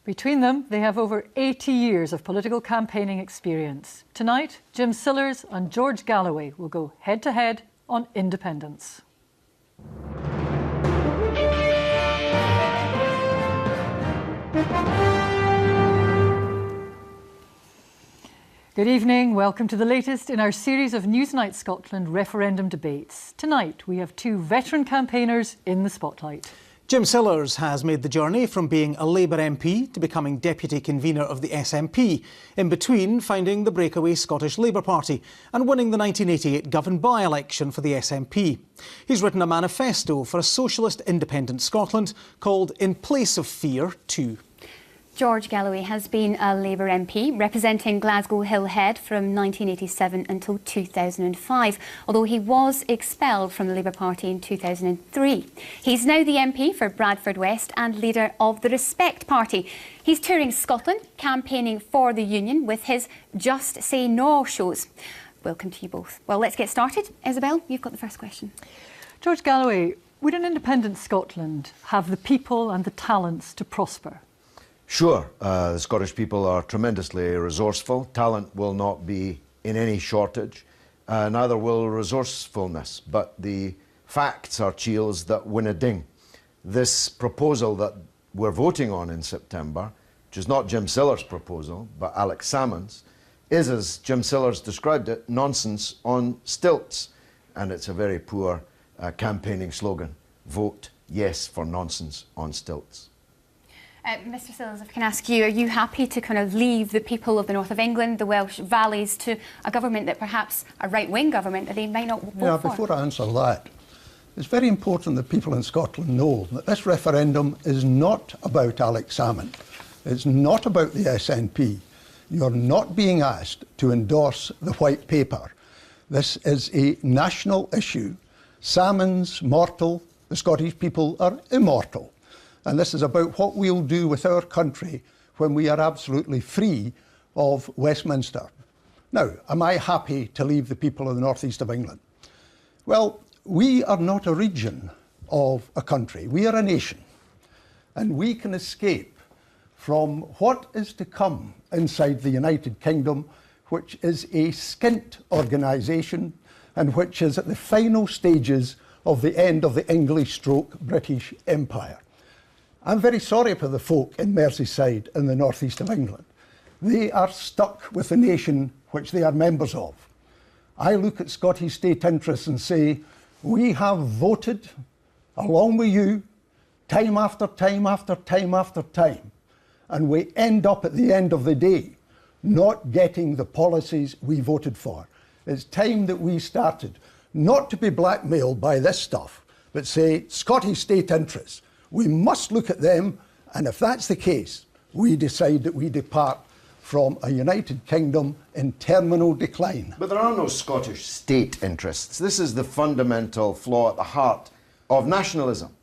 Between them, they have over 80 years of political campaigning experience. Tonight, Jim Sillars and George Galloway will go head-to-head on independence. Good evening, welcome to the latest in our series of Newsnight Scotland referendum debates. Tonight we have two veteran campaigners in the spotlight. Jim Sillars has made the journey from being a Labour MP to becoming deputy convener of the SNP, in between finding the breakaway Scottish Labour Party and winning the 1988 Govan by-election for the SNP. He's written a manifesto for a socialist independent Scotland called In Place of Fear 2. George Galloway has been a Labour MP representing Glasgow Hillhead from 1987 until 2005, although he was expelled from the Labour Party in 2003. He's now the MP for Bradford West and leader of the Respect Party. He's touring Scotland, campaigning for the Union with his Just Say No shows. Welcome to you both. Well, let's get started. Isabel, you've got the first question. George Galloway, would an independent Scotland have the people and the talents to prosper? Sure, the Scottish people are tremendously resourceful. Talent will not be in any shortage, neither will resourcefulness. But the facts are chiels that win a ding. This proposal that we're voting on in September, which is not Jim Sillars' proposal, but Alex Salmond's, is, as Jim Sillars described it, nonsense on stilts. And it's a very poor campaigning slogan. Vote yes for nonsense on stilts. Mr Sillars, if I can ask you, are you happy to kind of leave the people of the north of England, the Welsh valleys, to a government that perhaps a right-wing government that they might not vote for? Before I answer that, it's very important that people in Scotland know that this referendum is not about Alex Salmond. It's not about the SNP. You're not being asked to endorse the white paper. This is a national issue. Salmond's mortal, the Scottish people are immortal. And this is about what we'll do with our country when we are absolutely free of Westminster. Now, am I happy to leave the people of the northeast of England? Well, we are not a region of a country. We are a nation. And we can escape from what is to come inside the United Kingdom, which is a skint organisation and which is at the final stages of the end of the English/British Empire. I'm very sorry for the folk in Merseyside in the northeast of England. They are stuck with the nation which they are members of. I look at Scottish state interests and say, we have voted along with you time after time after time after time, and we end up at the end of the day not getting the policies we voted for. It's time that we started not to be blackmailed by this stuff, but say Scottish state interests. We must look at them, and if that's the case, we decide that we depart from a United Kingdom in terminal decline. But there are no Scottish state interests. This is the fundamental flaw at the heart of nationalism.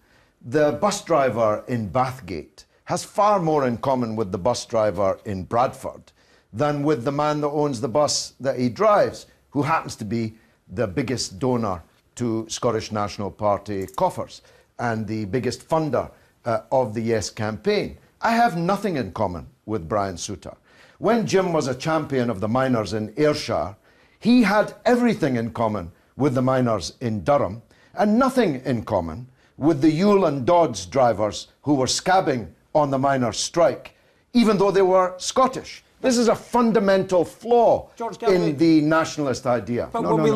The bus driver in Bathgate has far more in common with the bus driver in Bradford than with the man that owns the bus that he drives, who happens to be the biggest donor to Scottish National Party coffers and the biggest funder of the Yes campaign. I have nothing in common with Brian Souter. When Jim was a champion of the miners in Ayrshire, he had everything in common with the miners in Durham and nothing in common with the Yule and Dodds drivers who were scabbing on the miners' strike, even though they were Scottish. This is a fundamental flaw in the nationalist idea. But when we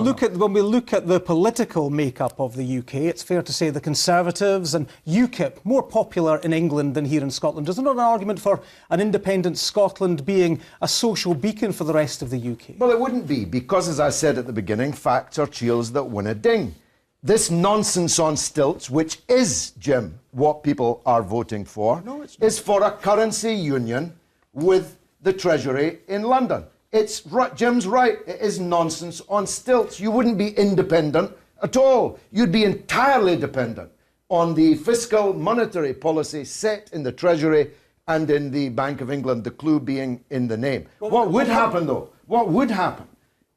look at the political makeup of the UK, it's fair to say the Conservatives and UKIP more popular in England than here in Scotland. Is there not an argument for an independent Scotland being a social beacon for the rest of the UK? Well, it wouldn't be, because as I said at the beginning, facts are chiels that win a ding. This nonsense on stilts, which is, Jim, what people are voting for, is for a currency union with the Treasury in London. It's right, Jim's right, it is nonsense on stilts. You wouldn't be independent at all. You'd be entirely dependent on the fiscal monetary policy set in the Treasury and in the Bank of England, the clue being in the name. What would happen though? What would happen?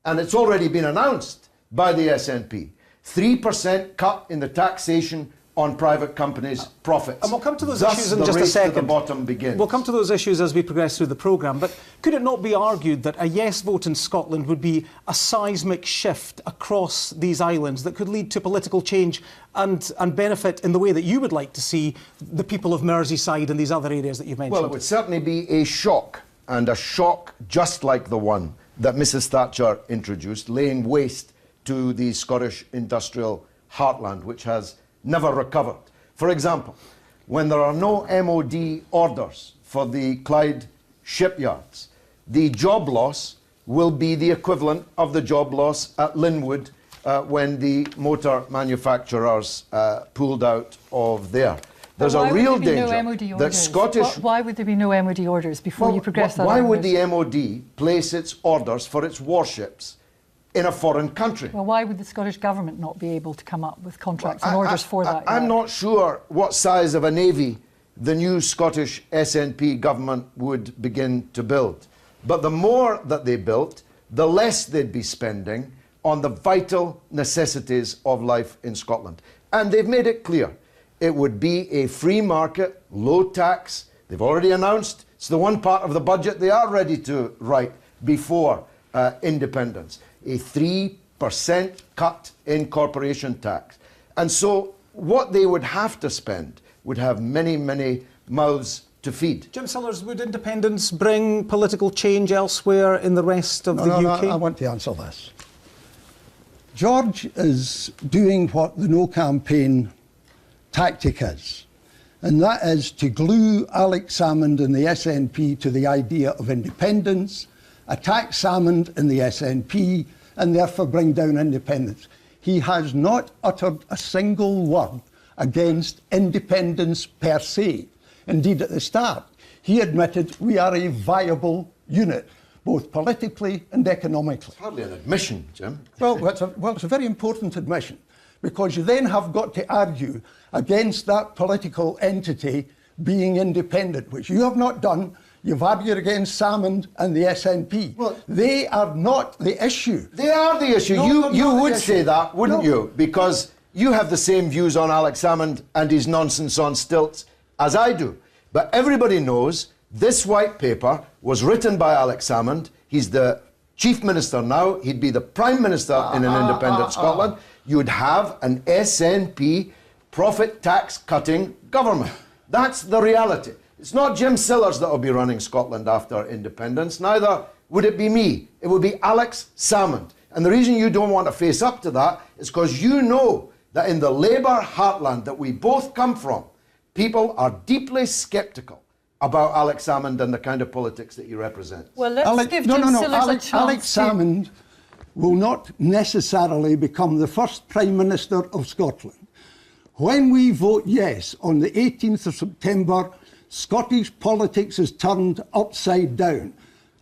And it's already been announced by the SNP. 3% cut in the taxation on private companies' profits. And we'll come to those Thus, issues in the just a race to the second. bottom begins. We'll come to those issues as we progress through the programme, but could it not be argued that a yes vote in Scotland would be a seismic shift across these islands that could lead to political change and benefit in the way that you would like to see the people of Merseyside and these other areas that you've mentioned? Well, it would certainly be a shock, and a shock just like the one that Mrs Thatcher introduced, laying waste to the Scottish industrial heartland, which has never recovered. For example, when there are no MOD orders for the Clyde shipyards, the job loss will be the equivalent of the job loss at Linwood when the motor manufacturers pulled out of there. There's a real danger that Scottish... Why would there be no MOD orders before you progress that? Why would the MOD place its orders for its warships in a foreign country? Well, why would the Scottish Government not be able to come up with contracts and orders for that? I'm not sure what size of a navy the new Scottish SNP government would begin to build. But the more that they built, the less they'd be spending on the vital necessities of life in Scotland. And they've made it clear. It would be a free market, low tax. They've already announced it's the one part of the budget they are ready to write before independence. A 3% cut in corporation tax. And so what they would have to spend would have many, many mouths to feed. Jim Sillars, would independence bring political change elsewhere in the rest of the UK? No, I want to answer this. George is doing what the No campaign tactic is, and that is to glue Alex Salmond and the SNP to the idea of independence, attack Salmond and the SNP, and therefore bring down independence. He has not uttered a single word against independence per se. Indeed, at the start, he admitted we are a viable unit, both politically and economically. It's hardly an admission, Jim. Well, it's a very important admission, because you then have got to argue against that political entity being independent, which you have not done. You've argued against Salmond and the SNP. Well, they are not the issue. They are the issue. No, you would say that, wouldn't you? Because you have the same views on Alex Salmond and his nonsense on stilts as I do. But everybody knows this white paper was written by Alex Salmond. He's the Chief Minister now. He'd be the Prime Minister in an independent Scotland. You'd have an SNP profit tax cutting government. That's the reality. It's not Jim Sillars that will be running Scotland after independence. Neither would it be me. It would be Alex Salmond. And the reason you don't want to face up to that is because you know that in the Labour heartland that we both come from, people are deeply sceptical about Alex Salmond and the kind of politics that he represents. Well, let's give Jim Sillars a chance. Alex Salmond will not necessarily become the first Prime Minister of Scotland. When we vote yes on the 18th of September, Scottish politics is turned upside down.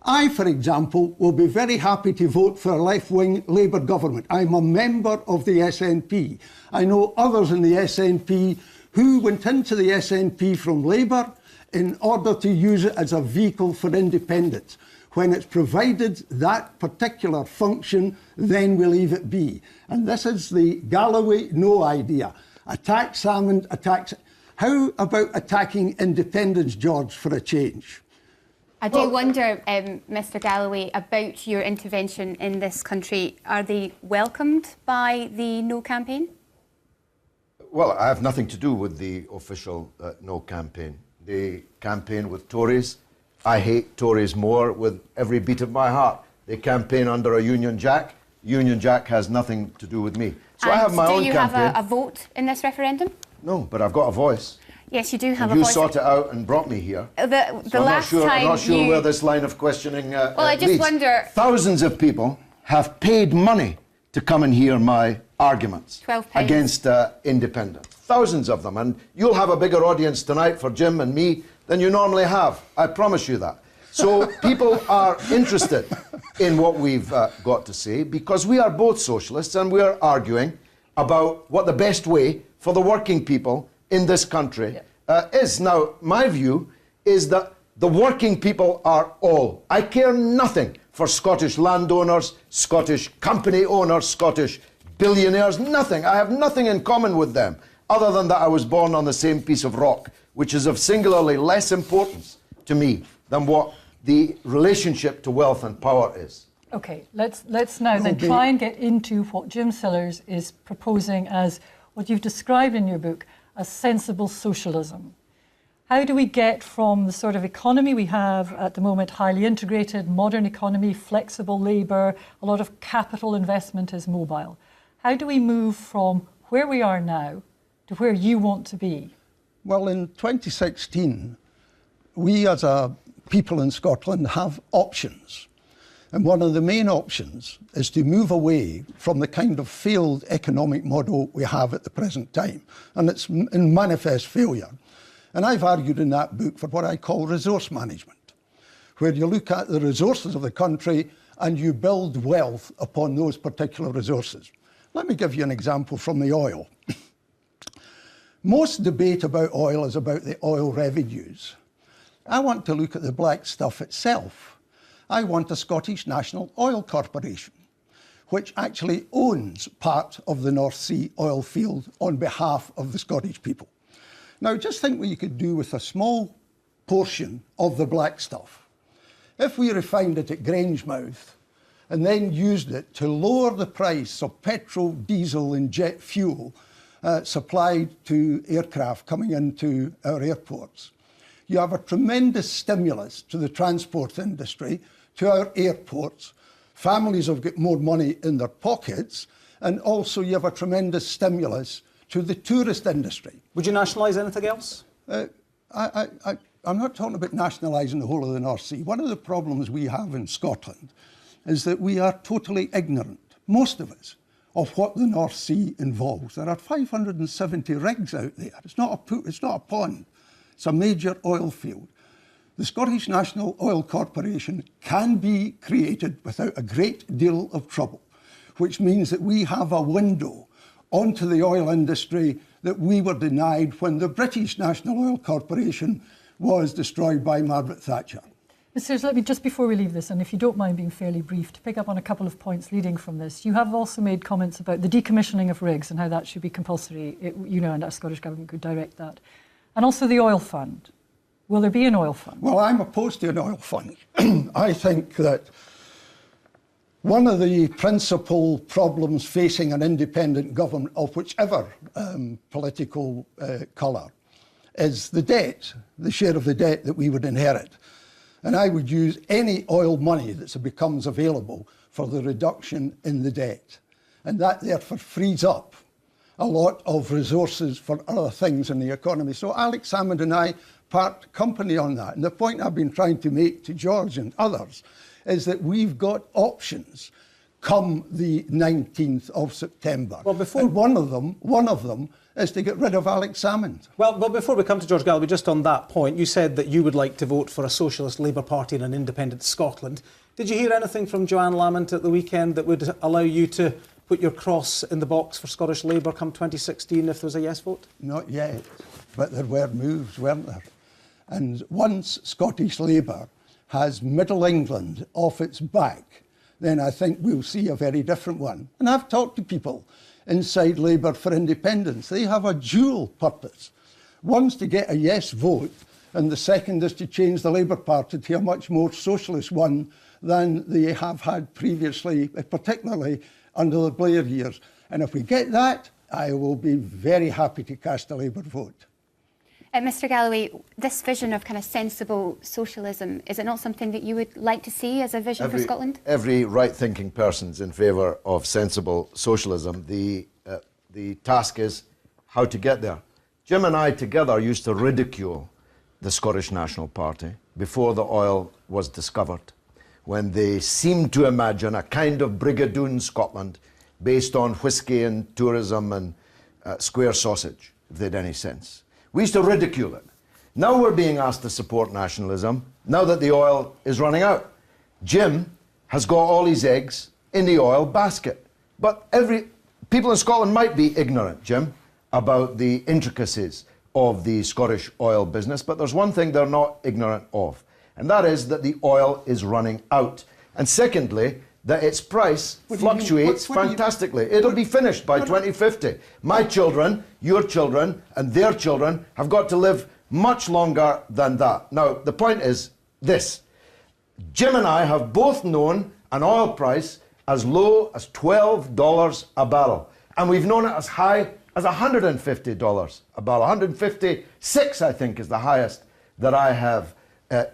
I, for example, will be very happy to vote for a left-wing Labour government. I'm a member of the SNP. I know others in the SNP who went into the SNP from Labour in order to use it as a vehicle for independence. When it's provided that particular function, then we leave it be. And this is the Galloway no idea. Attack Salmond, attack... How about attacking independence, George, for a change? I do wonder, Mr Galloway, about your intervention in this country. Are they welcomed by the No campaign? Well, I have nothing to do with the official No campaign. They campaign with Tories. I hate Tories more with every beat of my heart. They campaign under a Union Jack. Union Jack has nothing to do with me. So I have my own campaign. Do you have a vote in this referendum? No, but I've got a voice. Yes, you do have a You voice. sought it out and brought me here. The So last I'm not sure time where this line of questioning Well, I just leads. wonder... Thousands of people have paid money to come and hear my arguments £12. against independence. Thousands of them. And you'll have a bigger audience tonight for Jim and me than you normally have. I promise you that. So people are interested in what we've got to say because we are both socialists and we are arguing about what the best way for the working people in this country is. Now, my view is that the working people are all. I care nothing for Scottish landowners, Scottish company owners, Scottish billionaires, nothing. I have nothing in common with them other than that I was born on the same piece of rock, which is of singularly less importance to me than what the relationship to wealth and power is. Okay, let's now then try and get into what Jim Sillars is proposing as what you've described in your book as sensible socialism. How do we get from the sort of economy we have at the moment, highly integrated, modern economy, flexible labour, a lot of capital investment is mobile. How do we move from where we are now to where you want to be? Well, in 2016, we as a people in Scotland have options. And one of the main options is to move away from the kind of failed economic model we have at the present time. And it's in manifest failure. And I've argued in that book for what I call resource management, where you look at the resources of the country and you build wealth upon those particular resources. Let me give you an example from the oil. Most debate about oil is about the oil revenues. I want to look at the black stuff itself. I want a Scottish National Oil Corporation, which actually owns part of the North Sea oil field on behalf of the Scottish people. Now, just think what you could do with a small portion of the black stuff. If we refined it at Grangemouth and then used it to lower the price of petrol, diesel and jet fuel supplied to aircraft coming into our airports, you have a tremendous stimulus to the transport industry, to our airports. Families have got more money in their pockets, and also you have a tremendous stimulus to the tourist industry. Would you nationalise anything else? I'm not talking about nationalising the whole of the North Sea. One of the problems we have in Scotland is that we are totally ignorant, most of us, of what the North Sea involves. There are 570 rigs out there. It's not a pond. It's a major oil field. The Scottish National Oil Corporation can be created without a great deal of trouble, which means that we have a window onto the oil industry that we were denied when the British National Oil Corporation was destroyed by Margaret Thatcher. Mr. Sillars, let me, just before we leave this, and if you don't mind being fairly brief, to pick up on a couple of points leading from this. You have also made comments about the decommissioning of rigs and how that should be compulsory, and our Scottish Government could direct that. And also the oil fund. Will there be an oil fund? Well, I'm opposed to an oil fund. I think that one of the principal problems facing an independent government of whichever political colour is the debt, the share of the debt that we would inherit. And I would use any oil money that becomes available for the reduction in the debt. And that therefore frees up a lot of resources for other things in the economy. So Alex Salmond and I part company on that. And the point I've been trying to make to George and others is that we've got options come the 19th of September. Well, before and one of them is to get rid of Alex Salmond. Well, before we come to George Galloway, just on that point, you said that you would like to vote for a socialist Labour Party in an independent Scotland. Did you hear anything from Joanne Lamont at the weekend that would allow you to put your cross in the box for Scottish Labour come 2016 if there was a yes vote? Not yet, but there were moves, weren't there? And once Scottish Labour has Middle England off its back, then I think we'll see a very different one. And I've talked to people inside Labour for Independence. They have a dual purpose. One's to get a yes vote, and the second is to change the Labour Party to a much more socialist one than they have had previously, particularly under the Blair years. And if we get that, I will be very happy to cast a Labour vote. Mr. Galloway, this vision of kind of sensible socialism, is it not something that you would like to see as a vision for Scotland? Every right-thinking person's in favour of sensible socialism. The task is how to get there. Jim and I together used to ridicule the Scottish National Party before the oil was discovered, when they seemed to imagine a kind of Brigadoon Scotland based on whisky and tourism and square sausage, if they had any sense. We used to ridicule it. Now we're being asked to support nationalism, now that the oil is running out. Jim has got all his eggs in the oil basket. But people in Scotland might be ignorant, Jim, about the intricacies of the Scottish oil business, but there's one thing they're not ignorant of, and that is that the oil is running out. And secondly, that its price fluctuates fantastically. It'll be finished by 2050. My children, your children, and their children have got to live much longer than that. Now, the point is this. Jim and I have both known an oil price as low as $12 a barrel. And we've known it as high as $150 a barrel. 156, I think, is the highest that I have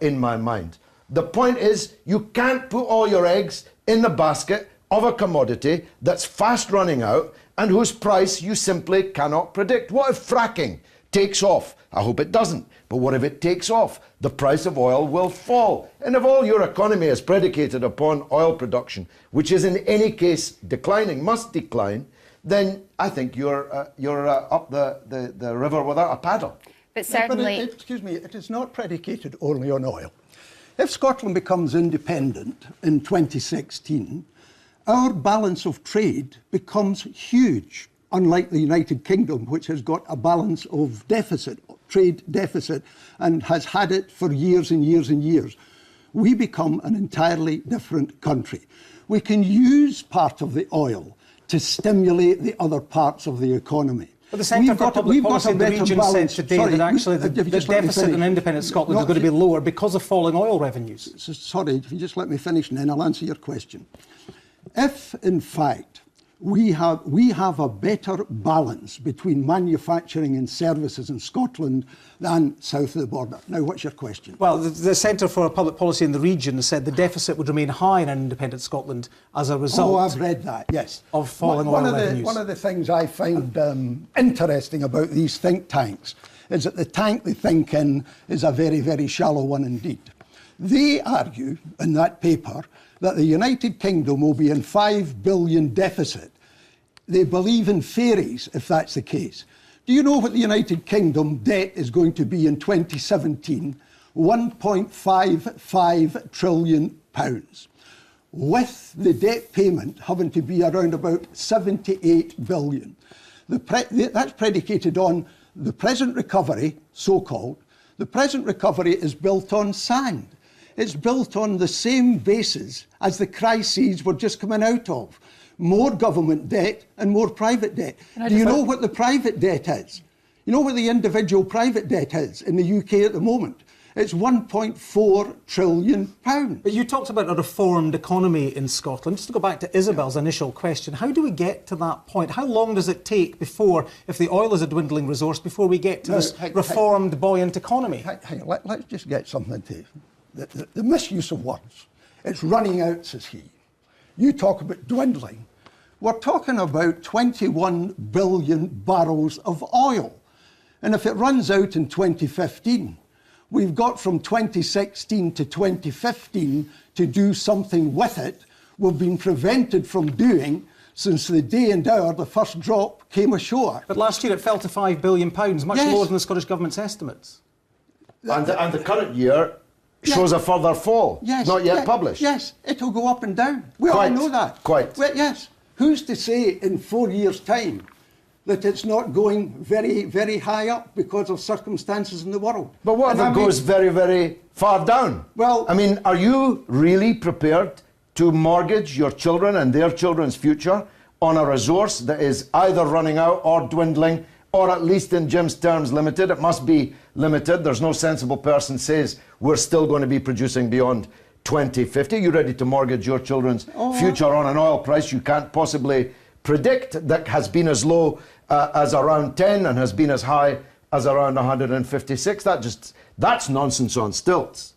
in my mind. The point is, you can't put all your eggs in the basket of a commodity that's fast running out and whose price you simply cannot predict. What if fracking takes off? I hope it doesn't. But what if it takes off? The price of oil will fall. And if all your economy is predicated upon oil production, which is in any case declining, must decline, then I think you're up the river without a paddle. But certainly... excuse me, it is not predicated only on oil. If Scotland becomes independent in 2016, our balance of trade becomes huge, unlike the United Kingdom, which has got a balance of deficit, trade deficit, and has had it for years and years and years. We become an entirely different country. We can use part of the oil to stimulate the other parts of the economy. But the Centre for Public Policy in the region said today that actually the deficit in independent Scotland is going to be lower because of falling oil revenues. Sorry, if you just let me finish and then I'll answer your question. If, in fact, we have a better balance between manufacturing and services in Scotland than south of the border. Now, what's your question? Well, the Centre for Public Policy in the region said the deficit would remain high in independent Scotland as a result. Oh, I've read that, yes. Of falling oil revenues. One of the things I find interesting about these think tanks is that the tank they think in is a very, very shallow one indeed. They argue in that paper that the United Kingdom will be in $5 billion deficit. They believe in fairies if that's the case. Do you know what the United Kingdom debt is going to be in 2017? £1.55 trillion. With the debt payment having to be around about 78 billion. That's predicated on the present recovery, so-called. The present recovery is built on sand. It's built on the same basis as the crises we're just coming out of. More government debt and more private debt. Do you know what the private debt is? You know what the individual private debt is in the UK at the moment? It's £1.4 trillion. But you talked about a reformed economy in Scotland. Just to go back to Isabel's initial question, how do we get to that point? How long does it take before, if the oil is a dwindling resource, before we get to this reformed, buoyant economy? Hang on, let's just get something to the misuse of words. It's running out, says he. You talk about dwindling. We're talking about 21 billion barrels of oil. And if it runs out in 2015, we've got from 2016 to 2015 to do something with it we've been prevented from doing since the day and hour the first drop came ashore. But last year it fell to £5 billion, much lower than the Scottish Government's estimates. And the current year shows a further fall, not yet published. Yes, it'll go up and down. We all know that. Quite. Well, yes. Who's to say in 4 years' time that it's not going very, very high up because of circumstances in the world? But what if it goes very, very far down? Well, I mean, are you really prepared to mortgage your children and their children's future on a resource that is either running out or dwindling, or at least in Jim's terms limited? It must be limited. There's no sensible person says we're still going to be producing beyond 2050. You ready to mortgage your children's future on an oil price you can't possibly predict, that has been as low as around 10 and has been as high as around 156? That's nonsense on stilts.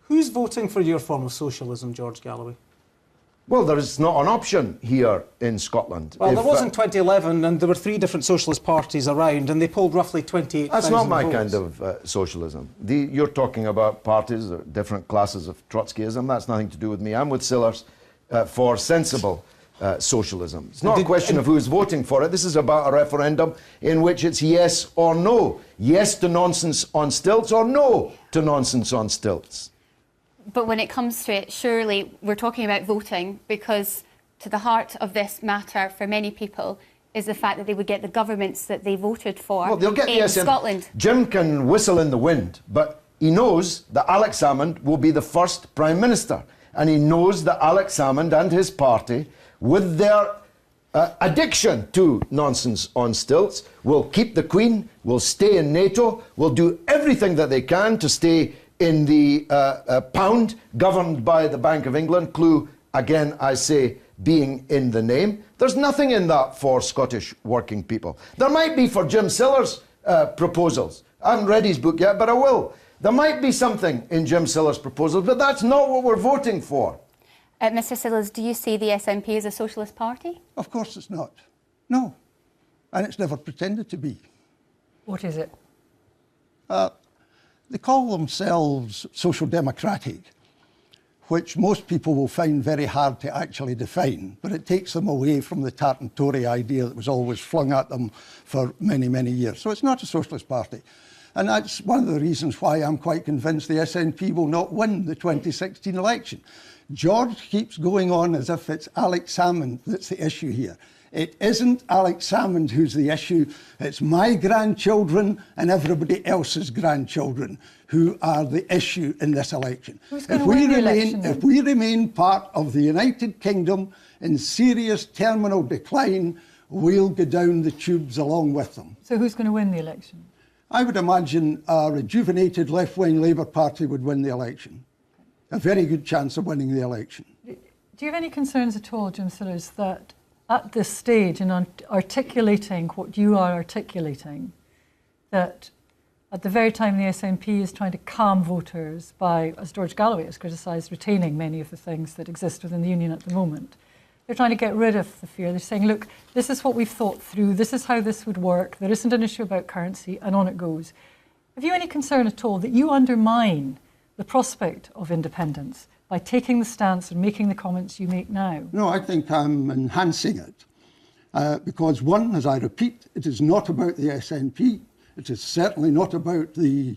Who's voting for your form of socialism, George Galloway? Well, there is not an option here in Scotland. Well, there was in 2011, and there were 3 different socialist parties around, and they polled roughly 28,000 That's not my votes. kind of socialism. You're talking about parties or different classes of Trotskyism. That's nothing to do with me. I'm with Sillars for sensible socialism. It's not a question of who's voting for it. This is about a referendum in which it's yes or no. Yes to nonsense on stilts, or no to nonsense on stilts. But when it comes to it, surely we're talking about voting, because to the heart of this matter for many people is the fact that they would get the governments that they voted for in Scotland. Jim can whistle in the wind, but he knows that Alex Salmond will be the first Prime Minister. And he knows that Alex Salmond and his party, with their addiction to nonsense on stilts, will keep the Queen, will stay in NATO, will do everything that they can to stay in the pound, governed by the Bank of England. Clue, again, I say, being in the name. There's nothing in that for Scottish working people. There might be for Jim Sillars' proposals. I haven't read his book yet, but I will. There might be something in Jim Sillars' proposals, but that's not what we're voting for. Mr Sillars, do you see the SNP as a socialist party? Of course it's not. No. And it's never pretended to be. What is it? They call themselves social democratic, which most people will find very hard to actually define, but it takes them away from the tartan Tory idea that was always flung at them for many, many years. So it's not a socialist party. And that's one of the reasons why I'm quite convinced the SNP will not win the 2016 election. George keeps going on as if it's Alex Salmond that's the issue here. It isn't Alex Salmond who's the issue. It's my grandchildren and everybody else's grandchildren who are the issue in this election. Who's going to win the election, then? If we remain part of the United Kingdom in serious terminal decline, we'll go down the tubes along with them. So who's going to win the election? I would imagine a rejuvenated left-wing Labour Party would win the election. A very good chance of winning the election. Do you have any concerns at all, Jim Sillars, that at this stage, in articulating what you are articulating, that at the very time the SNP is trying to calm voters by, as George Galloway has criticised, retaining many of the things that exist within the Union at the moment, they're trying to get rid of the fear. They're saying, look, this is what we've thought through, this is how this would work, there isn't an issue about currency, and on it goes. Have you any concern at all that you undermine the prospect of independence by taking the stance and making the comments you make now? No, I think I'm enhancing it. Because one, as I repeat, it is not about the SNP. It is certainly not about the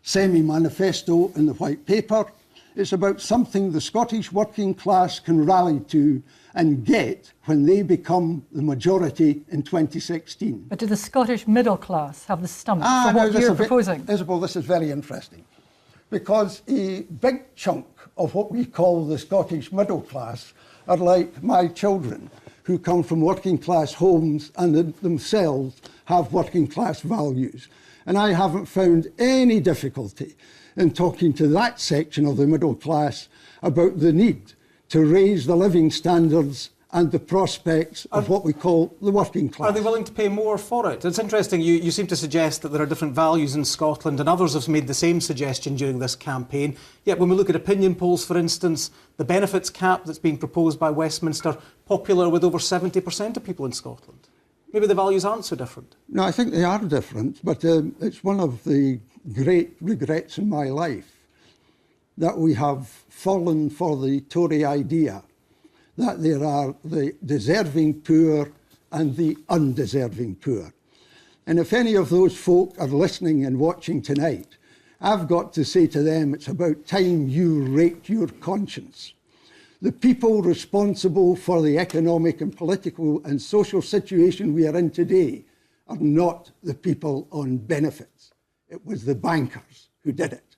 semi-manifesto in the white paper. It's about something the Scottish working class can rally to and get when they become the majority in 2016. But do the Scottish middle class have the stomach for what you're proposing? Isabel, this is very interesting. Because a big chunk of what we call the Scottish middle class are like my children, who come from working class homes and themselves have working class values. And I haven't found any difficulty in talking to that section of the middle class about the need to raise the living standards and the prospects of what we call the working class. Are they willing to pay more for it? It's interesting, you seem to suggest that there are different values in Scotland, and others have made the same suggestion during this campaign. Yet when we look at opinion polls, for instance, the benefits cap that's being proposed by Westminster, popular with over 70% of people in Scotland. Maybe the values aren't so different. No, I think they are different, but it's one of the great regrets in my life that we have fallen for the Tory idea that there are the deserving poor and the undeserving poor. And if any of those folk are listening and watching tonight, I've got to say to them, it's about time you rate your conscience. The people responsible for the economic and political and social situation we are in today are not the people on benefits. It was the bankers who did it.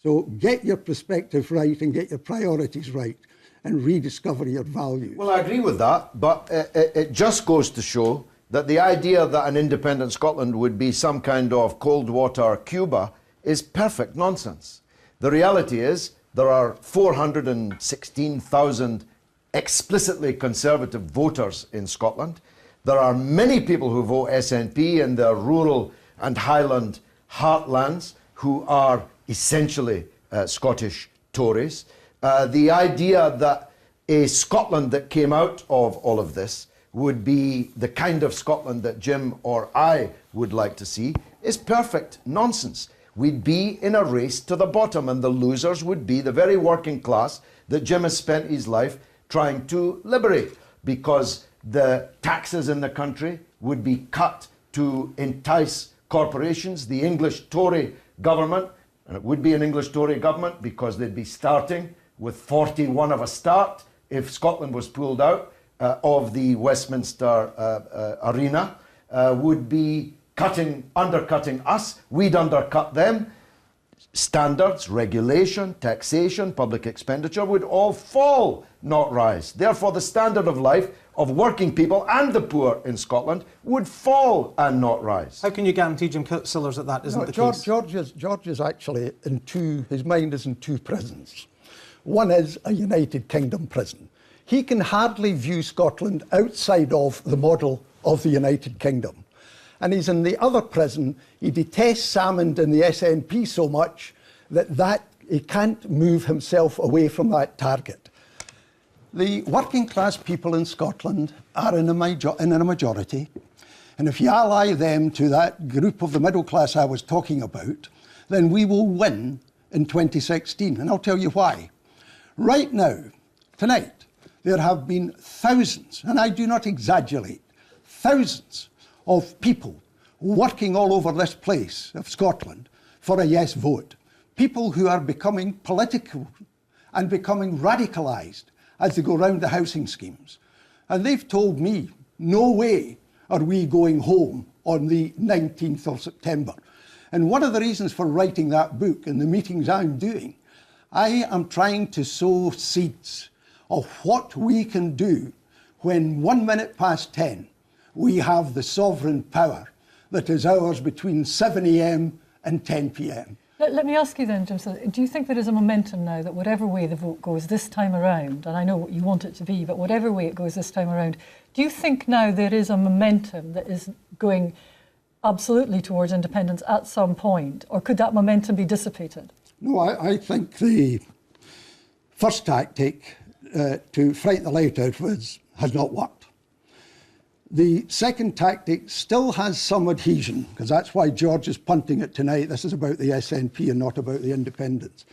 So get your perspective right and get your priorities right and rediscover your values. Well, I agree with that, but it just goes to show that the idea that an independent Scotland would be some kind of cold water Cuba is perfect nonsense. The reality is there are 416,000 explicitly conservative voters in Scotland. There are many people who vote SNP in the rural and Highland heartlands who are essentially Scottish Tories. The idea that a Scotland that came out of all of this would be the kind of Scotland that Jim or I would like to see is perfect nonsense. We'd be in a race to the bottom, and the losers would be the very working class that Jim has spent his life trying to liberate, because the taxes in the country would be cut to entice corporations. The English Tory government, and it would be an English Tory government because they'd be starting with 41 of a start if Scotland was pulled out of the Westminster arena, would be undercutting us. We'd undercut them. standards, regulation, taxation, public expenditure would all fall, not rise. Therefore, the standard of life of working people and the poor in Scotland would fall and not rise. How can you guarantee, Jim Sillars, that that isn't the case? George is actually in two, his mind is in two prisons. One is a United Kingdom prison. He can hardly view Scotland outside of the model of the United Kingdom. And he's in the other prison. He detests Salmond and the SNP so much that he can't move himself away from that target. The working class people in Scotland are in a majority. And if you ally them to that group of the middle class I was talking about, then we will win in 2016. And I'll tell you why. Right now, tonight, there have been thousands, and I do not exaggerate, thousands of people working all over this place of Scotland for a yes vote. People who are becoming political and becoming radicalised as they go round the housing schemes. And they've told me, no way are we going home on the 19th of September. And one of the reasons for writing that book and the meetings I'm doing, I am trying to sow seeds of what we can do when 1 minute past 10 we have the sovereign power that is ours between 7 a.m. and 10 p.m. Let me ask you then, Jim, do you think there is a momentum now that whatever way the vote goes this time around, and I know what you want it to be, but whatever way it goes this time around, do you think now there is a momentum that is going absolutely towards independence at some point, or could that momentum be dissipated? No, I think the first tactic to frighten the light out has not worked. The second tactic still has some adhesion, because that's why George is punting it tonight. This is about the SNP and not about the independents.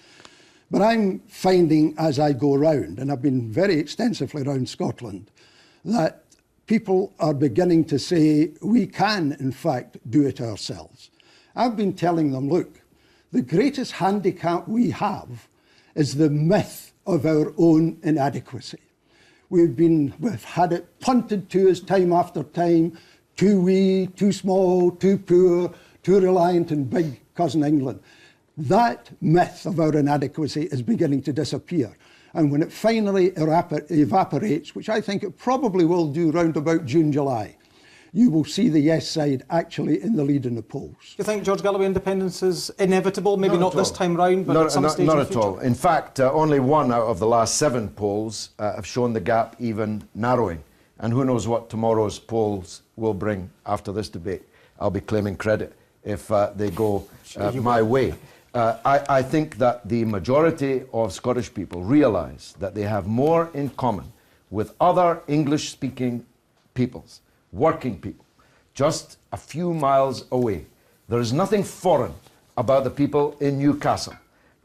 But I'm finding as I go round, and I've been very extensively around Scotland, that people are beginning to say we can, in fact, do it ourselves. I've been telling them, look, the greatest handicap we have is the myth of our own inadequacy. We've had it punted to us time after time, too wee, too small, too poor, too reliant on big cousin England. That myth of our inadequacy is beginning to disappear. And when it finally evaporates, which I think it probably will do round about June, July, you will see the yes side actually in the lead in the polls. Do you think, George Galloway, independence is inevitable? Maybe not this time round, but at some stage in the future? Not at all. In fact, only one out of the last 7 polls have shown the gap even narrowing. And who knows what tomorrow's polls will bring after this debate. I'll be claiming credit if they go my way. I think that the majority of Scottish people realise that they have more in common with other English-speaking peoples, working people, just a few miles away. There is nothing foreign about the people in Newcastle.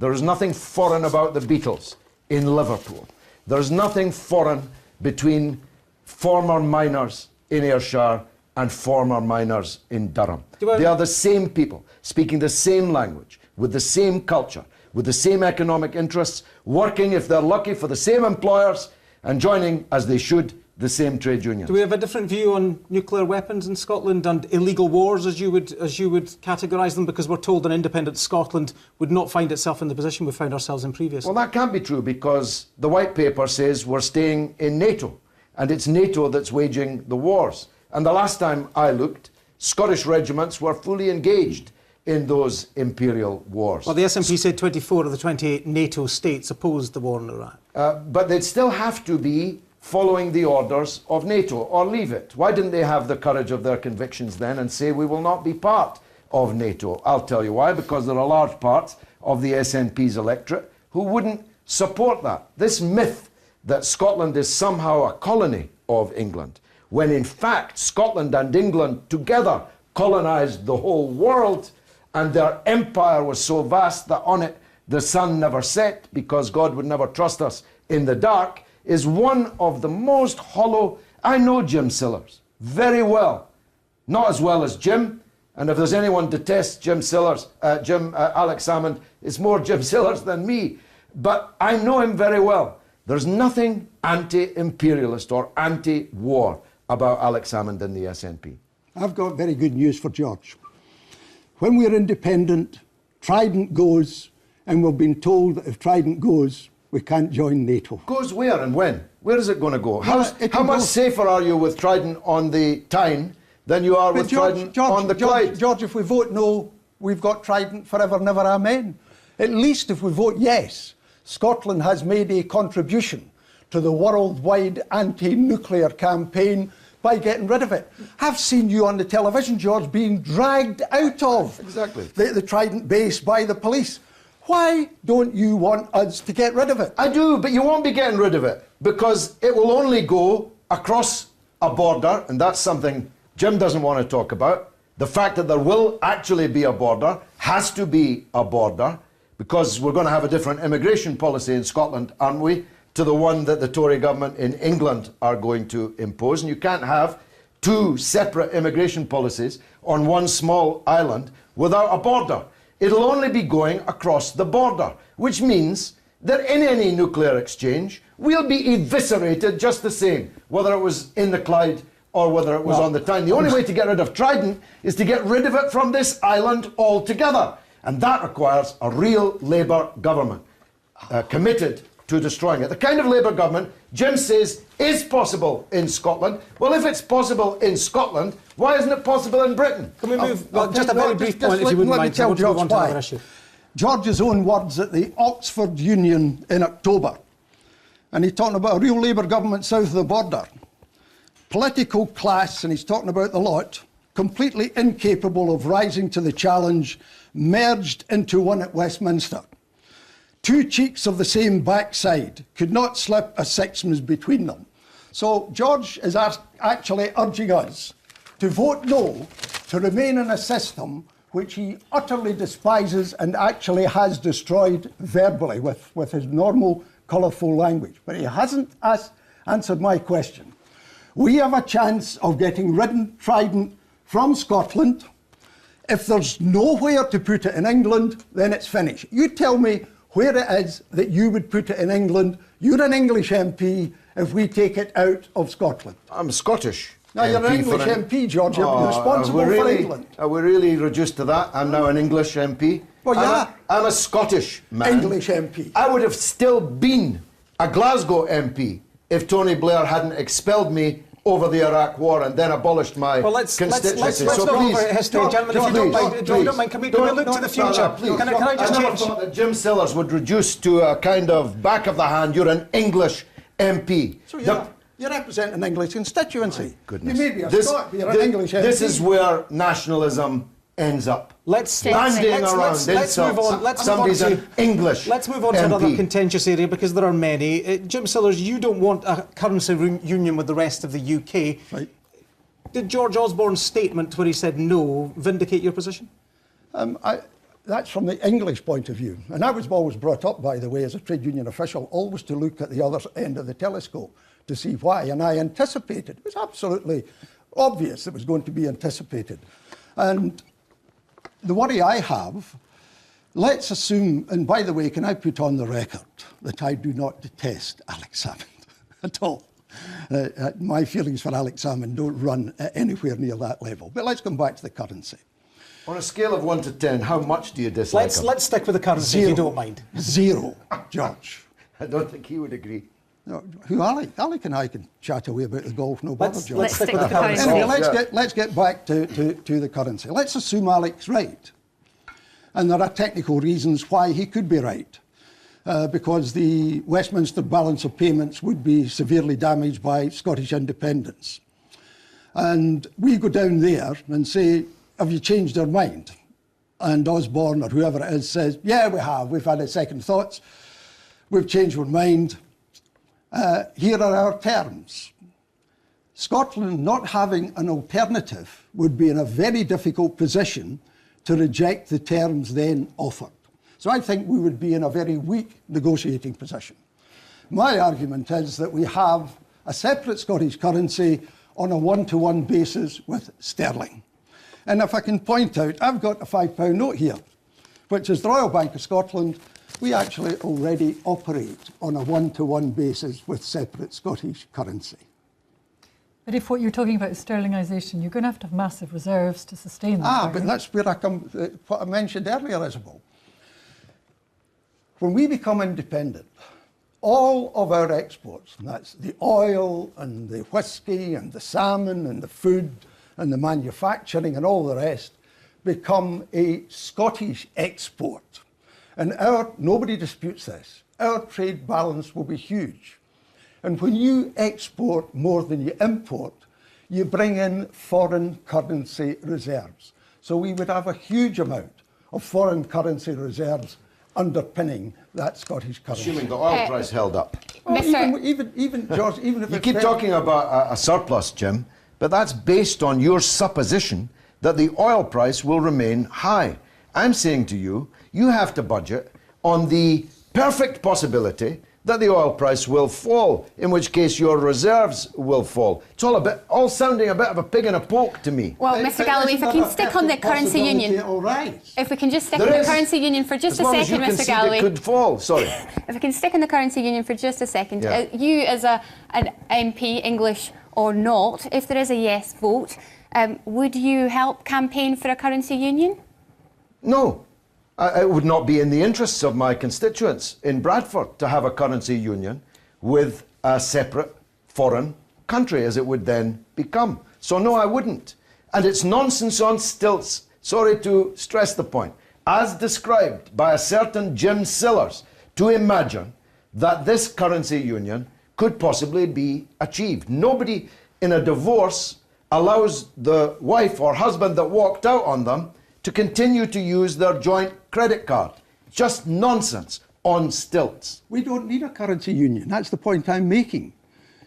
There is nothing foreign about the Beatles in Liverpool. There is nothing foreign between former miners in Ayrshire and former miners in Durham. They are the same people, speaking the same language, with the same culture, with the same economic interests, working, if they're lucky, for the same employers, and joining, as they should, the same trade unions. Do we have a different view on nuclear weapons in Scotland and illegal wars, as you would categorise them? Because we're told an independent Scotland would not find itself in the position we found ourselves in previously. Well, that can't be true, because the white paper says we're staying in NATO, and it's NATO that's waging the wars. And the last time I looked, Scottish regiments were fully engaged in those imperial wars. Well, the SNP said 24 of the 28 NATO states opposed the war in Iraq. But they'd still have to be following the orders of NATO, or leave it. Why didn't they have the courage of their convictions then and say we will not be part of NATO? I'll tell you why, because there are large parts of the SNP's electorate who wouldn't support that. This myth that Scotland is somehow a colony of England, when in fact Scotland and England together colonised the whole world, and their empire was so vast that on it the sun never set, because God would never trust us in the dark, is one of the most hollow. I know Jim Sillars very well. Not as well as Jim, and if there's anyone detests Jim Sillars, Alex Salmond, it's more Jim Sillars than me. But I know him very well. There's nothing anti-imperialist or anti-war about Alex Salmond and the SNP. I've got very good news for George. When we're independent, Trident goes, and we've been told that if Trident goes, we can't join NATO. Goes where and when? Where is it going to go? It How much go- safer are you with Trident on the Tyne than you are But with Trident on the Clyde? George, if we vote no, we've got Trident forever, never, amen. At least if we vote yes, Scotland has made a contribution to the worldwide anti-nuclear campaign by getting rid of it. I've seen you on the television, George, being dragged out of Exactly. the Trident base by the police. Why don't you want us to get rid of it? I do, but you won't be getting rid of it because it will only go across a border, and that's something Jim doesn't want to talk about. The fact that there will actually be a border, has to be a border, because we're going to have a different immigration policy in Scotland, aren't we, to the one that the Tory government in England are going to impose. And you can't have two separate immigration policies on one small island without a border. It'll only be going across the border, which means that in any nuclear exchange, we'll be eviscerated just the same, whether it was in the Clyde or whether it was on the Tyne. The only way to get rid of Trident is to get rid of it from this island altogether. And that requires a real Labour government committed to destroying it. The kind of Labour government Jim says is possible in Scotland. Well, if it's possible in Scotland, why isn't it possible in Britain? Can we move? Well, just a very brief point, if you wouldn't mind. Tell I want to move on George to why. another issue. George's own words at the Oxford Union in October. And he's talking about a real Labour government south of the border. Political class, and he's talking about the lot, completely incapable of rising to the challenge, merged into one at Westminster. Two cheeks of the same backside, could not slip a sixpence between them. So George is actually urging us to vote no, to remain in a system which he utterly despises and actually has destroyed verbally with his normal colourful language. But he hasn't answered my question. We have a chance of getting rid of Trident from Scotland. If there's nowhere to put it in England, then it's finished. You tell me where it is that you would put it in England. You're an English MP if we take it out of Scotland. I'm Scottish. Now, you're an English MP, George. You're responsible for England. Are we really reduced to that? I'm now an English MP. Well, yeah. I'm a Scottish man. English MP. I would have still been a Glasgow MP if Tony Blair hadn't expelled me over the Iraq War and then abolished my constituency. Let's So go please, over history, gentlemen, if you don't mind. Can we look to the future? Please. Can I just I never change? thought that Jim Sillars would reduce to a kind of back of the hand, you're an English MP. So you represent an English constituency. Goodness. You may be a Scot, but you're an English MP. This is where nationalism ends up. Let's move on. Somebody's an English Let's move on to MP. another contentious area, because there are many. Jim Sillars, you don't want a currency union with the rest of the UK. Right. Did George Osborne's statement where he said no vindicate your position? That's from the English point of view. And I was always brought up, by the way, as a trade union official, always to look at the other end of the telescope to see why. And I anticipated, it was absolutely obvious it was going to be anticipated. And the worry I have, let's assume, and by the way, can I put on the record that I do not detest Alex Salmond at all. My feelings for Alex Salmond don't run anywhere near that level. But let's come back to the currency. On a scale of 1 to 10, how much do you dislike him? Let's stick with the currency, Zero. if you don't mind. 0, George. I don't think he would agree. No, who, Alec? Alec and I can chat away about the golf, no bother, George. Let's stick with the currency. currency. Anyway, let's get back to the currency. Let's assume Alec's right. And there are technical reasons why he could be right. Because the Westminster balance of payments would be severely damaged by Scottish independence. And we go down there and say, have you changed your mind? And Osborne or whoever it is says, yeah, we have. We've had a second thoughts. We've changed our mind. Here are our terms. Scotland not having an alternative would be in a very difficult position to reject the terms then offered. So I think we would be in a very weak negotiating position. My argument is that we have a separate Scottish currency on a one-to-one basis with sterling. And if I can point out, I've got a £5 note here, which is the Royal Bank of Scotland. We actually already operate on a one-to-one basis with separate Scottish currency. But if what you're talking about is sterlingisation, you're going to have massive reserves to sustain that. But that's where I come, what I mentioned earlier, Isabel. when we become independent, all of our exports, and that's the oil and the whisky and the salmon and the food and the manufacturing and all the rest, become a Scottish export. And nobody disputes this, our trade balance will be huge. And when you export more than you import, you bring in foreign currency reserves. So we would have a huge amount of foreign currency reserves underpinning that Scottish currency. Assuming the oil price held up. Even George, even if you keep talking about a surplus, Jim, but that's based on your supposition that the oil price will remain high. I'm saying to you, you have to budget on the perfect possibility that the oil price will fall, in which case your reserves will fall. It's all sounding a bit of a pig in a poke to me. Well, Mr. Galloway, if we can stick on the currency union, if we can just stick on the currency union for just a second, Mr. Galloway. It could fall. Sorry. If we can stick on the currency union for just a second, you as an MP, English or not, if there is a yes vote, would you help campaign for a currency union? No. It would not be in the interests of my constituents in Bradford to have a currency union with a separate foreign country, as it would then become. So no, I wouldn't. And it's nonsense on stilts, sorry to stress the point, as described by a certain Jim Sillars, to imagine that this currency union could possibly be achieved. Nobody in a divorce allows the wife or husband that walked out on them to continue to use their joint credit card. Just nonsense on stilts. We don't need a currency union. That's the point I'm making.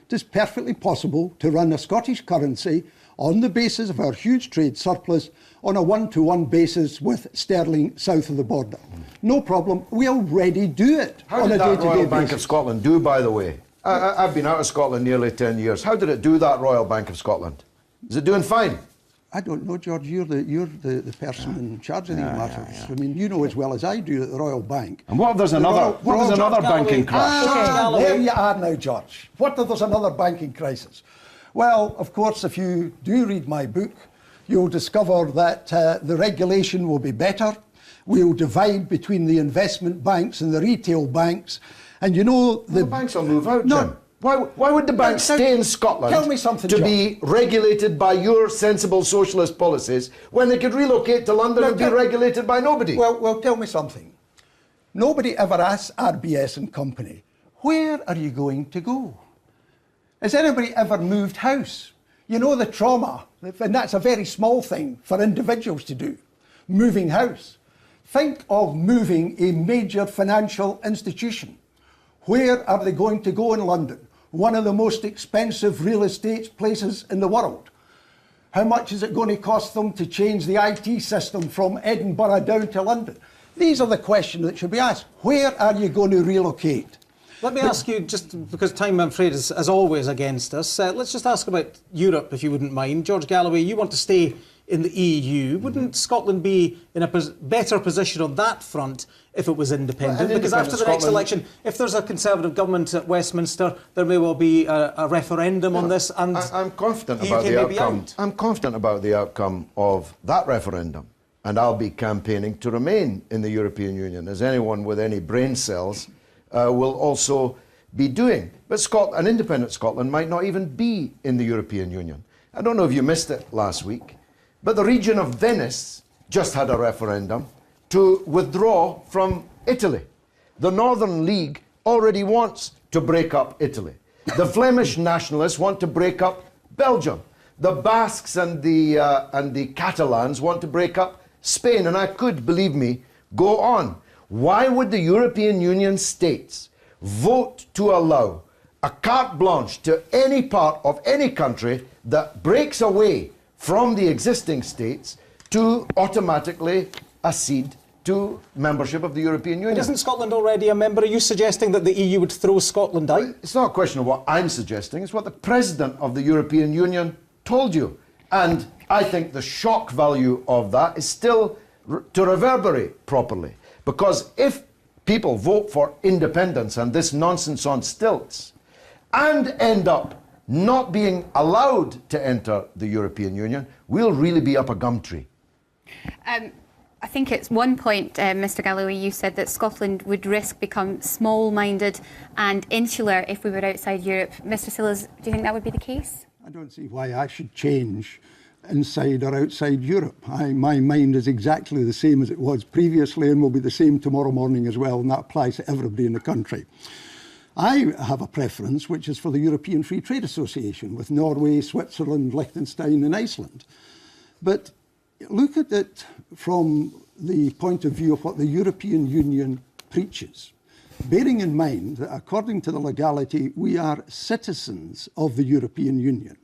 It is perfectly possible to run a Scottish currency on the basis of our huge trade surplus on a one-to-one basis with sterling south of the border. No problem. We already do it on a day-to-day basis. How did that Royal Bank of Scotland do, by the way? I've been out of Scotland nearly 10 years. How did it do, that Royal Bank of Scotland? Is it doing fine? I don't know, George. You're the person in charge of these matters. I mean, you know as well as I do that the Royal Bank. And what if there's another banking crash? There you are now, George. What if there's another banking crisis? Well, of course, if you do read my book, you'll discover that the regulation will be better. We'll divide between the investment banks and the retail banks. And you know... The banks will move out, Jim. Why would the bank stay in Scotland to be regulated by your sensible socialist policies when they could relocate to London and be regulated by nobody? Well, tell me something. Nobody ever asks RBS and company, where are you going to go? Has anybody ever moved house? You know the trauma, and that's a very small thing for individuals to do, moving house. Think of moving a major financial institution. Where are they going to go in London? One of the most expensive real estate places in the world. How much is it going to cost them to change the IT system from Edinburgh down to London? These are the questions that should be asked. Where are you going to relocate? Let me ask you, just because time, I'm afraid, is as always against us, let's just ask about Europe, if you wouldn't mind. George Galloway, you want to stay in the EU. Wouldn't Scotland be in a better position on that front if it was independent? Because after the next election, if there's a Conservative government at Westminster, there may well be a referendum on this, and I'm confident about the outcome. I'm confident about the outcome of that referendum, and I'll be campaigning to remain in the European Union, as anyone with any brain cells will also be doing. But an independent Scotland might not even be in the European Union. I don't know if you missed it last week, but the region of Venice just had a referendum to withdraw from Italy. The Northern League already wants to break up Italy. The Flemish nationalists want to break up Belgium. The Basques and the Catalans want to break up Spain. And I could, believe me, go on. Why would the European Union states vote to allow a carte blanche to any part of any country that breaks away from the existing states to automatically accede to membership of the European Union? Isn't Scotland already a member? Are you suggesting that the EU would throw Scotland out? It's not a question of what I'm suggesting, it's what the President of the European Union told you. And I think the shock value of that is still to reverberate properly. Because if people vote for independence and this nonsense on stilts and end up not being allowed to enter the European Union, we'll really be up a gum tree. I think at one point, Mr Galloway, you said that Scotland would risk become small-minded and insular if we were outside Europe. Mr Sillars, do you think that would be the case? I don't see why I should change inside or outside Europe. My mind is exactly the same as it was previously and will be the same tomorrow morning as well, and that applies to everybody in the country. I have a preference, which is for the European Free Trade Association with Norway, Switzerland, Liechtenstein and Iceland. But look at it from the point of view of what the European Union preaches, bearing in mind that according to the legality, we are citizens of the European Union.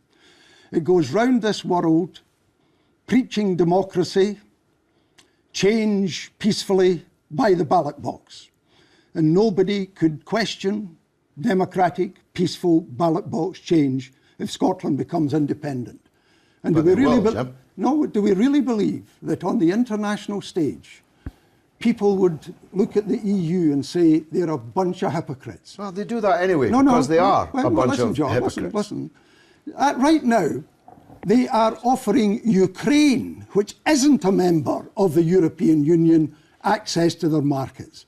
It goes round this world preaching democracy, change peacefully by the ballot box. And nobody could question democratic, peaceful ballot box change if Scotland becomes independent. And do we really believe that on the international stage, people would look at the EU and say they're a bunch of hypocrites? Well, they do that anyway, because they are a bunch of hypocrites. Listen. Right now, they are offering Ukraine, which isn't a member of the European Union, access to their markets.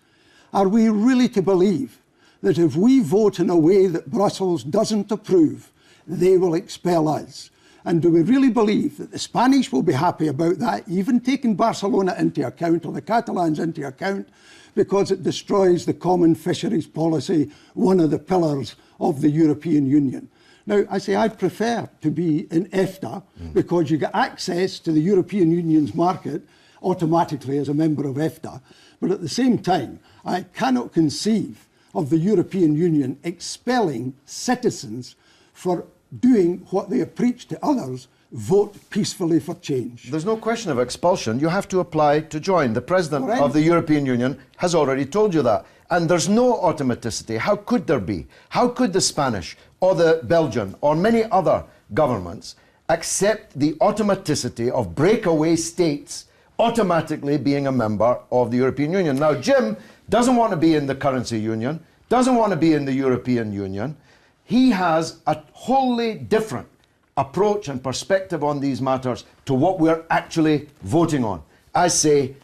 Are we really to believe that if we vote in a way that Brussels doesn't approve, they will expel us? And do we really believe that the Spanish will be happy about that, even taking Barcelona into account or the Catalans into account, because it destroys the common fisheries policy, one of the pillars of the European Union? Now, I say I'd prefer to be in EFTA because you get access to the European Union's market automatically as a member of EFTA. But at the same time, I cannot conceive of the European Union expelling citizens for doing what they have preached to others, vote peacefully for change. There's no question of expulsion. You have to apply to join. The President of the European Union has already told you that. And there's no automaticity. How could there be? How could the Spanish or the Belgian or many other governments accept the automaticity of breakaway states automatically being a member of the European Union? Now, Jim doesn't want to be in the currency union, doesn't want to be in the European Union. He has a wholly different approach and perspective on these matters to what we're actually voting on. I say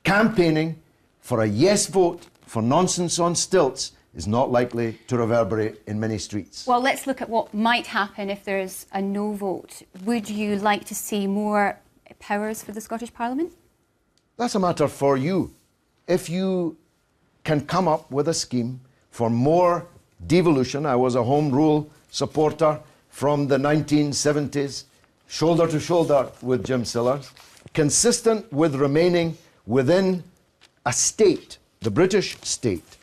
campaigning for a yes vote for nonsense on stilts is not likely to reverberate in many streets. Well, let's look at what might happen if there is a no vote. Would you like to see more powers for the Scottish Parliament? That's a matter for you. If you can come up with a scheme for more devolution, I was a Home Rule supporter from the 1970s, shoulder to shoulder with Jim Sillars, consistent with remaining within a state, the British state.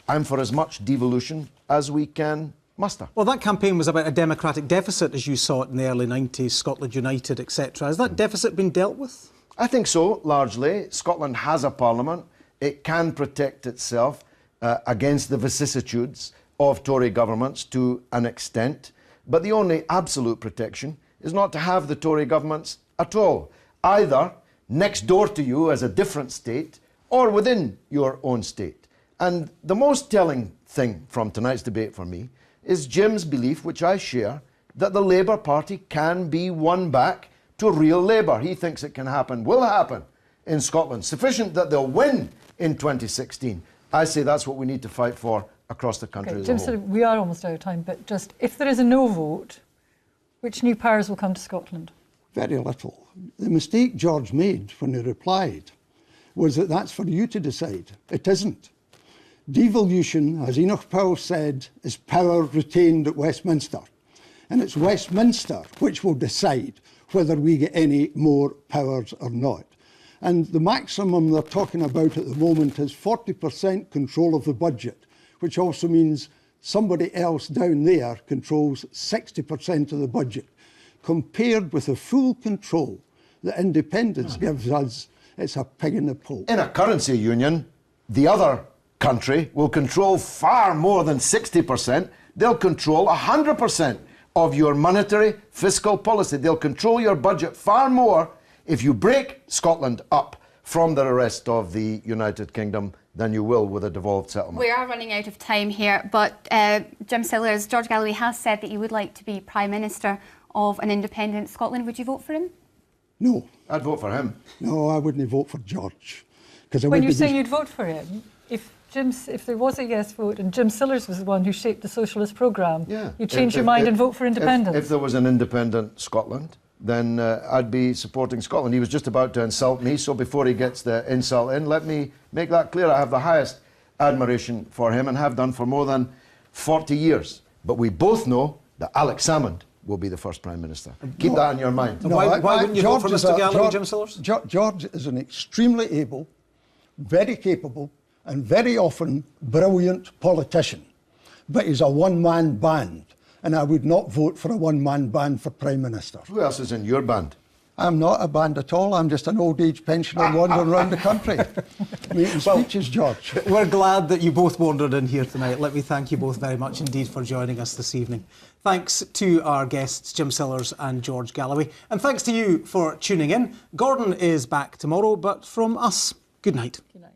I'm for as much devolution as we can muster. Well, that campaign was about a democratic deficit, as you saw it in the early 90s, Scotland United, etc. Has that deficit been dealt with? I think so, largely. Scotland has a parliament. It can protect itself against the vicissitudes of Tory governments to an extent. But the only absolute protection is not to have the Tory governments at all, either next door to you as a different state or within your own state. And the most telling thing from tonight's debate for me is Jim's belief, which I share, that the Labour Party can be won back to real Labour. He thinks it can happen, will happen in Scotland, sufficient that they'll win in 2016. I say that's what we need to fight for across the country as a Jim whole. said we are almost out of time, but just if there is a no vote, which new powers will come to Scotland? Very little. The mistake George made when he replied was that that's for you to decide. It isn't. Devolution, as Enoch Powell said, is power retained at Westminster. And it's Westminster which will decide whether we get any more powers or not. And the maximum they're talking about at the moment is 40% control of the budget, which also means somebody else down there controls 60% of the budget. Compared with the full control that independence gives us, it's a pig in the poke. In a currency union, the other country will control far more than 60%. They'll control 100% of your monetary fiscal policy. They'll control your budget far more if you break Scotland up from the rest of the United Kingdom than you will with a devolved settlement. We are running out of time here, but Jim Sillars, George Galloway has said that he would like to be Prime Minister of an independent Scotland. Would you vote for him? No. I'd vote for him. No, I wouldn't vote for George. When you're saying you'd vote for him, if there was a yes vote and Jim Sillars was the one who shaped the socialist programme, you'd change your mind and vote for independence? If there was an independent Scotland, then I'd be supporting Scotland. He was just about to insult me, so before he gets the insult in, let me make that clear. I have the highest admiration for him and have done for more than 40 years. But we both know that Alex Salmond will be the first Prime Minister. Keep that in your mind. Why wouldn't you vote for Mr Galloway, Jim Sillars? George is an extremely able, very capable and very often brilliant politician. But he's a one-man band, and I would not vote for a one-man band for Prime Minister. Who else is in your band? I'm not a band at all. I'm just an old-age pensioner wandering around the country. Making speeches, George. We're glad that you both wandered in here tonight. Let me thank you both very much indeed for joining us this evening. Thanks to our guests, Jim Sillars and George Galloway. And thanks to you for tuning in. Gordon is back tomorrow, but from us, good night. Good night.